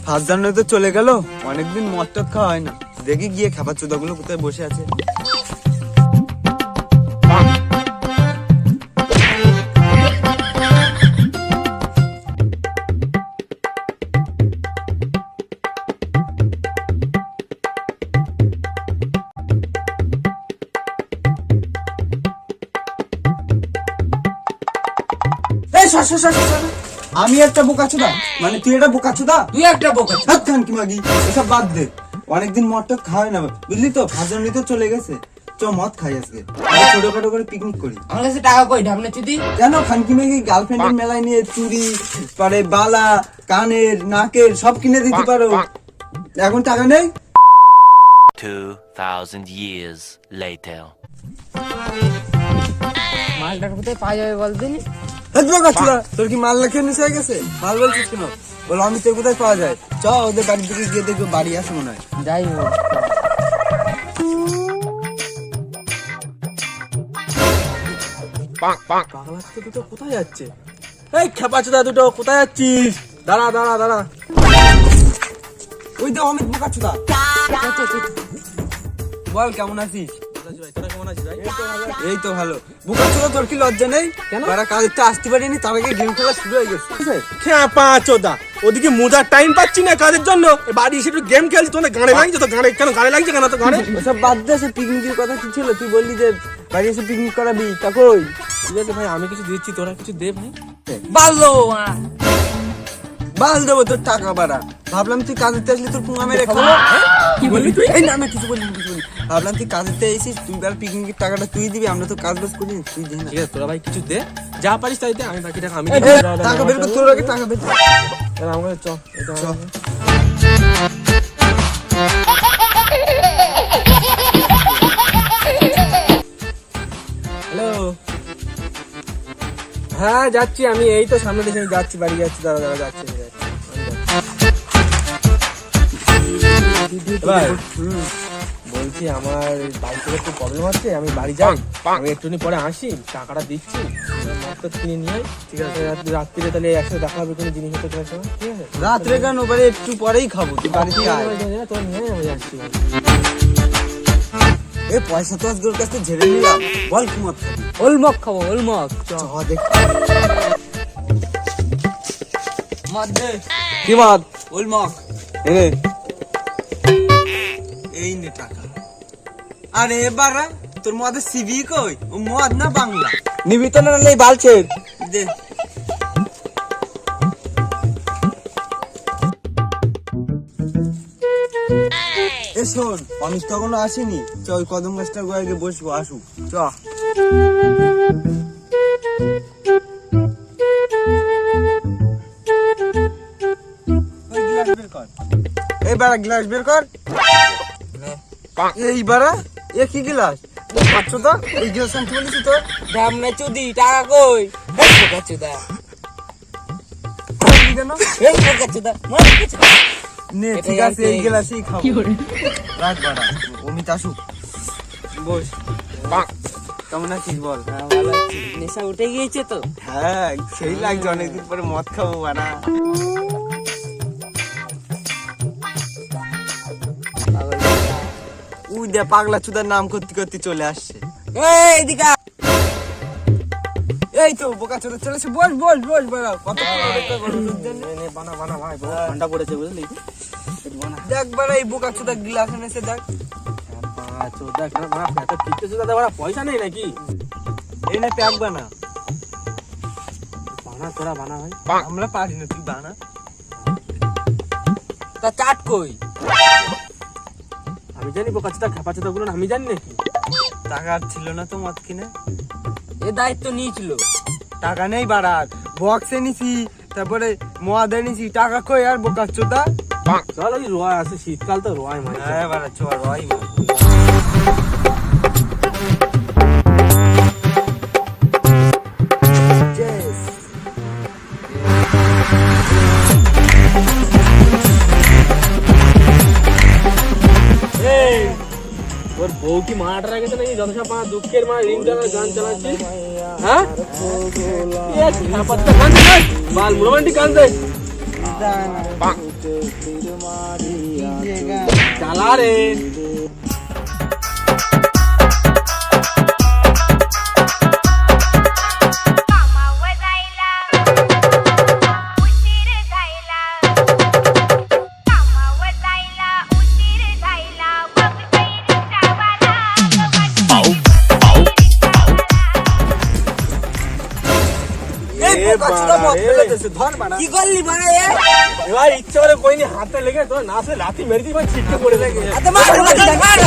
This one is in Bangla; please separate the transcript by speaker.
Speaker 1: ফার্স্ট জানুয়ারি তো চলে গেল, অনেকদিন মদ টদ খাওয়া হয় না। দেখি গিয়ে খাবার চোদাগুলো কোথায় বসে আছে। আমি একটা বোকাচোদা, মানে তুই একটা বোকাচোদা,
Speaker 2: তুই একটা বোকা।
Speaker 1: খান কি মাগি, এসব বাদ দে। অনেকদিন মদ টদ খাওয়া হয় না, বুঝলি তো? ফার্স্ট জানুয়ারি তো চলে গেছে, চ মদ খাই আজকে, ছোটখাটো করে পিকনিক করি।
Speaker 2: আমার কাছে টাকা কই? ঢামনা চুদি
Speaker 1: কেন খানকি মাগি গার্লফ্রেন্ডের মেলায় নিয়ে চুড়ি পরে বালা কানের নাকের সব কিনে দিতে পারো, এখন টাকা নেই।
Speaker 3: 2000 years later.
Speaker 2: মালটার কোথায় পাওয়া যাবে বলদিন?
Speaker 1: তোর কি মাল লেখে নিচে হয়ে গেছে? মাল বলছিস কেন? বলো আমি তোর কোথায় পাওয়া যায়, চ ওদের বাড়ির দিকে গিয়ে দেখবো, বাড়ি আসে মনে হয়।
Speaker 2: যাই হোক,
Speaker 1: পাগলা দুটো কোথায় যাচ্ছে? এই খেপাচোদা দুটো কোথায় যাচ্ছিস? দাঁড়া দাঁড়া দাঁড়া, ওই তো অমিত বোকাচোদা। বল কেমন আছিস? এই তো ভালো। বোকাচোদা তোর কি লজ্জা নেই? তারা কাজটা আসতে পারিনি, তার আগে গেম খেলা শুরু হয়ে গেছে।
Speaker 4: খেপাচোদা, ওদিকে মোজার টাইম পাচ্ছি না কাজের জন্য, বাড়ি এসে একটু গেম খেলছি। তোমাদের গানে লাগছে তো? গানে কেন গানে লাগছে কেন? তো গানে
Speaker 1: ওসব বাদ দে, সে পিকনিকের কথা কি ছিল? তুই বললি যে বাড়ি এসে পিকনিক করাবি, তা কই?
Speaker 4: ঠিক আছে ভাই, আমি কিছু দিচ্ছি, তোরা কিছু দে ভাই।
Speaker 2: বাল্লো
Speaker 1: বাল দেবো তোর টাকা বাড়া। ভাবলাম তুই কাজেতে আসলে তোর পুঙা মেরে খাবো।
Speaker 4: কি বললি তুই?
Speaker 1: এই না না কিছু বলিনি, কিছু বলিনি। ভাবলাম তুই কাজেতে এসেছিস, তুই আর পিকনিকের টাকাটা তুই দিবি, আমরা তো কাজ বাজ করি, তুই দে না।
Speaker 4: ঠিক আছে, তোরা ভাই কিছু দে, যা পারিস তাই দে, আমি বাকি টাকা আমি
Speaker 1: টাকা বের কর, তোর আগে টাকা বের কর।
Speaker 4: আমাকে চ
Speaker 1: চ।
Speaker 4: হ্যালো, হ্যাঁ যাচ্ছি আমি, এই তো সামনে দেখে যাচ্ছি, বাড়ি যাচ্ছি, দাঁড়া দাঁড়া যাচ্ছি। বলছি আমার বাড়িতে একটু প্রবলেম আছে, আমি বাড়ি যাই, আমি একটুখানি পরে আসি, টাকাটা দিচ্ছি, মাত্র কিনে নিয়ে আয়। ঠিক আছে, রাত্রিরে তাহলে একসাথে দেখা হবে কোনো জিনিসপত্র কেনার সময়। ঠিক আছে,
Speaker 1: রাত্রে কেন, বাড়ি একটু পরেই খাবো, তুই বাড়িতে আয়।
Speaker 4: তোর নিয়ে আমি যাচ্ছি।
Speaker 1: এ পয়সা তো আজ তোর কাছে ঝেড়ে নিলাম, বল কি মত খাবি?
Speaker 2: ওলমক খাবো, ওলমক।
Speaker 1: চ দেখ
Speaker 2: মদ দে।
Speaker 1: কি মত? ওলমক। এই নে টাকা। আরে বাড়া, তোর মদের সিবি কই? ও মদ না বাংলা? নিবি তো না, নেই বালছে দে। এ শোন, অমিত তো এখনো আসেনি, চ ওই কদম গাছটার গোড়ায় গিয়ে বসবো, আসুক চ। এই বাড়া গ্লাস বের কর। এই বাড়া, এ কি গ্লাস? পাচ্ছ তো? এই গ্লাস আনতে বলেছি তো।
Speaker 2: ঢামনা চুদি টাকা কই? বোকা চুদা,
Speaker 1: কেন?
Speaker 2: এই বোকা চুদা, মার বোকা চুদা।
Speaker 1: নে ঠিক আছে, এই গ্লাসই খাবো। রাখ বাড়া, অমিত আসুক, বস। কেমন আছিস বল?
Speaker 2: ভালো আছি। নেশা উঠে গিয়েছে তো?
Speaker 1: হ্যাঁ সেই লাগছে, অনেকদিন পরে মদ খাবো বাড়া। উই দে পাগলা চুদার নাম করতে করতে চলে আসছে।
Speaker 2: এই এদিকে আয়।
Speaker 1: এই তো বোকা চোদা চলেছে, বস বস বস বাড়া। কত
Speaker 4: বানা বানা ভাই, ঠান্ডা পড়েছে বুঝলি।
Speaker 1: দেখ বাড়া, এই বোকা চোদা গ্লাস এনেছে দেখ।
Speaker 4: পয়সা নেই নাকি?
Speaker 1: এই না প্যাক বানা।
Speaker 4: বানা, তোরা বানা ভাই।
Speaker 1: আমরা পারি না, তুই বানা।
Speaker 2: তা চাট কই?
Speaker 4: আমি জানি বোকাচোদা খেপাচোদা গুলো আমি জানি নাকি?
Speaker 1: টাকা আর ছিল না তো মদ কিনে।
Speaker 2: এ দায়িত্ব নিয়েছিল।
Speaker 1: টাকা নেই বাড়া, বক্স এনেছি, তারপরে মদ এনেছি, টাকা কই আর বোকা চোদা?
Speaker 4: চল ওই রয় আছে, শীতকাল তো রয় মারি।
Speaker 1: হ্যাঁ বাড়া চল রয় মার।
Speaker 4: তোর বউ কি মারাটা রেখেছে নাকি? যত সব দুঃখের মা রিং গান চালাচ্ছে। হ্যাঁ বাল রোমান্টিক গান দে। চালা রে
Speaker 5: कामावर जायला उशीर झायला कामावर जायला उशीर झायला बघतोय रिक्षावाला
Speaker 2: কি করলি মানে
Speaker 4: এবার ইচ্ছে করে কইনি হাতে লেগে তো না সে লাথি মেরে দিই ছিটকে পড়ে লাগে
Speaker 2: মার